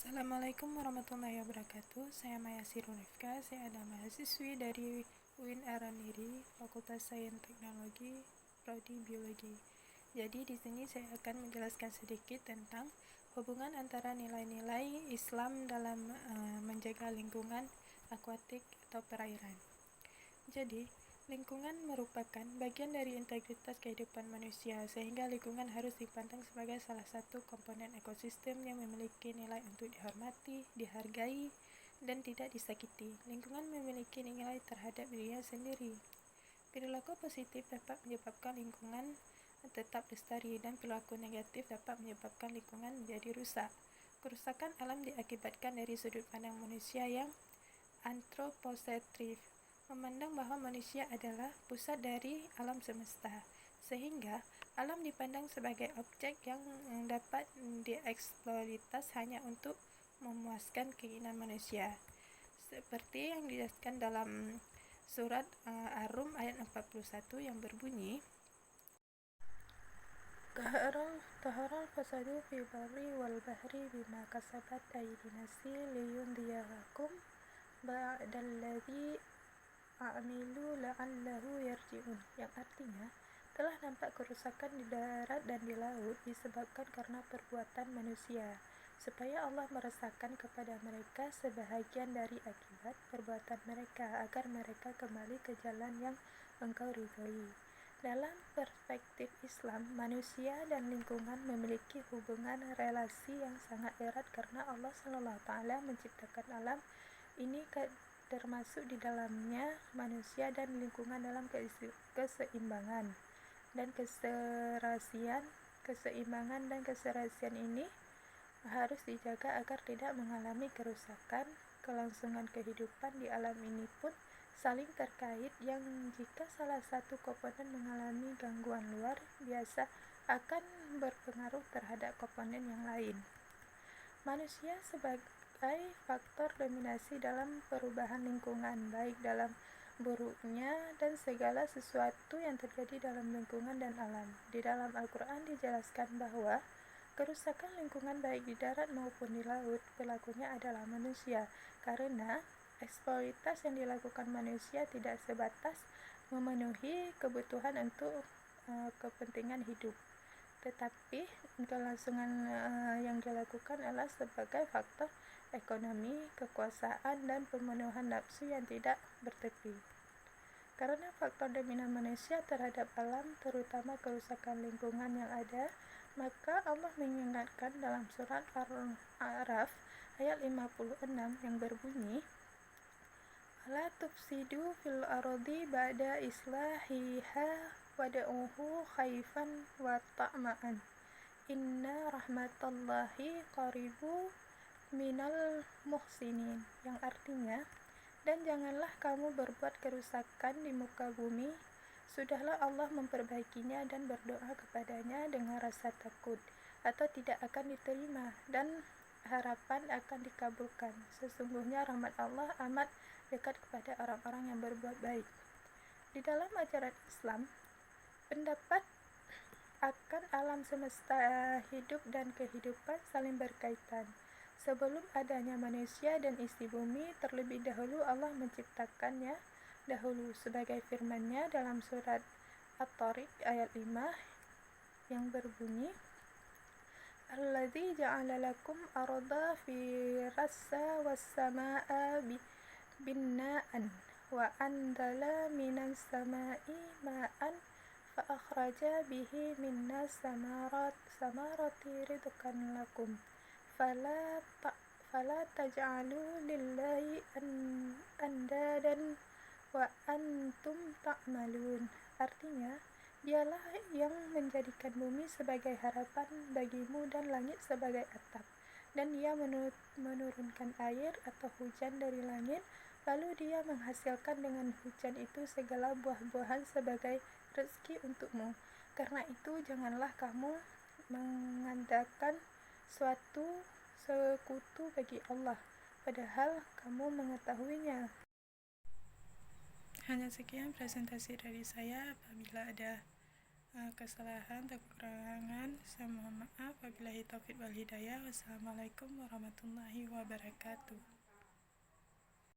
Assalamualaikum warahmatullahi wabarakatuh. Saya Maya Sirunifka. Saya adalah mahasiswi dari UIN Araniri, Fakultas Sains Teknologi, Prodi Biologi. Jadi di sini saya akan menjelaskan sedikit tentang hubungan antara nilai-nilai Islam dalam menjaga lingkungan akuatik atau perairan. Jadi, lingkungan merupakan bagian dari integritas kehidupan manusia, sehingga lingkungan harus dipandang sebagai salah satu komponen ekosistem yang memiliki nilai untuk dihormati, dihargai, dan tidak disakiti. Lingkungan memiliki nilai terhadap dirinya sendiri. Perilaku positif dapat menyebabkan lingkungan tetap lestari, dan perilaku negatif dapat menyebabkan lingkungan menjadi rusak. Kerusakan alam diakibatkan dari sudut pandang manusia yang antroposentris, memandang bahwa manusia adalah pusat dari alam semesta, sehingga alam dipandang sebagai objek yang dapat dieksploitasi hanya untuk memuaskan keinginan manusia. Seperti yang dijelaskan dalam surat Ar-Rum ayat 41 yang berbunyi, Taharal fasadu fil barri wal bahri bima kasabat aydin nasi liyundhiyakum ba'dalladzi a'milu la'allahu yarji'un, yang artinya telah nampak kerusakan di darat dan di laut disebabkan karena perbuatan manusia, supaya Allah merasakan kepada mereka sebahagian dari akibat perbuatan mereka, agar mereka kembali ke jalan yang engkau ridhoi. Dalam perspektif Islam, manusia dan lingkungan memiliki hubungan relasi yang sangat erat karena Allah SWT menciptakan alam ini termasuk di dalamnya manusia dan lingkungan dalam keseimbangan dan keserasian ini harus dijaga agar tidak mengalami kerusakan. Kelangsungan kehidupan di alam ini pun saling terkait, yang jika salah satu komponen mengalami gangguan luar biasa akan berpengaruh terhadap komponen yang lain. Manusia sebagai faktor dominasi dalam perubahan lingkungan, baik dalam buruknya dan segala sesuatu yang terjadi dalam lingkungan dan alam. Di dalam Al-Quran dijelaskan bahwa kerusakan lingkungan baik di darat maupun di laut pelakunya adalah manusia, karena eksploitasi yang dilakukan manusia tidak sebatas memenuhi kebutuhan untuk kepentingan hidup, tetapi kelangsungan yang dilakukan adalah sebagai faktor ekonomi, kekuasaan, dan pemenuhan nafsu yang tidak bertepi. Karena faktor dominan manusia terhadap alam, terutama kerusakan lingkungan yang ada, maka Allah mengingatkan dalam surat Al-A'raf ayat 56 yang berbunyi, La tufsidu fil ardi ba'da islahiha wad'uhu khaifan wa ta'ma'an inna rahmatallahi qaribu minal muhsinin, yang artinya, dan janganlah kamu berbuat kerusakan di muka bumi, sudahlah Allah memperbaikinya, dan berdoa kepadanya dengan rasa takut atau tidak akan diterima dan harapan akan dikabulkan. Sesungguhnya rahmat Allah amat dekat kepada orang-orang yang berbuat baik. Di dalam ajaran Islam, pendapat akan alam semesta, hidup dan kehidupan saling berkaitan. Sebelum adanya manusia dan isi bumi, terlebih dahulu Allah menciptakannya dahulu, sebagai firman-Nya dalam surat At-Tariq ayat 5 yang berbunyi, Alladzi ja'ala lakum arda firassa was-samaa'a binna'an wa anzala minas samaa'i ma'an fa akhraja bihi minnas samarati rizqan lakum fala taj'alu lillahi andadan wa antum ta'malun. Artinya, Dialah yang menjadikan bumi sebagai harapan bagimu dan langit sebagai atap, dan Dia menurunkan air atau hujan dari langit, lalu Dia menghasilkan dengan hujan itu segala buah-buahan sebagai rezeki untukmu. Karena itu janganlah kamu mengandalkan suatu sekutu bagi Allah, padahal kamu mengetahuinya. Hanya sekian presentasi dari saya. Apabila ada kesalahan atau kekurangan. Saya mohon maaf. Wabillahi taufiq wal hidayah. Wassalamualaikum warahmatullahi wabarakatuh.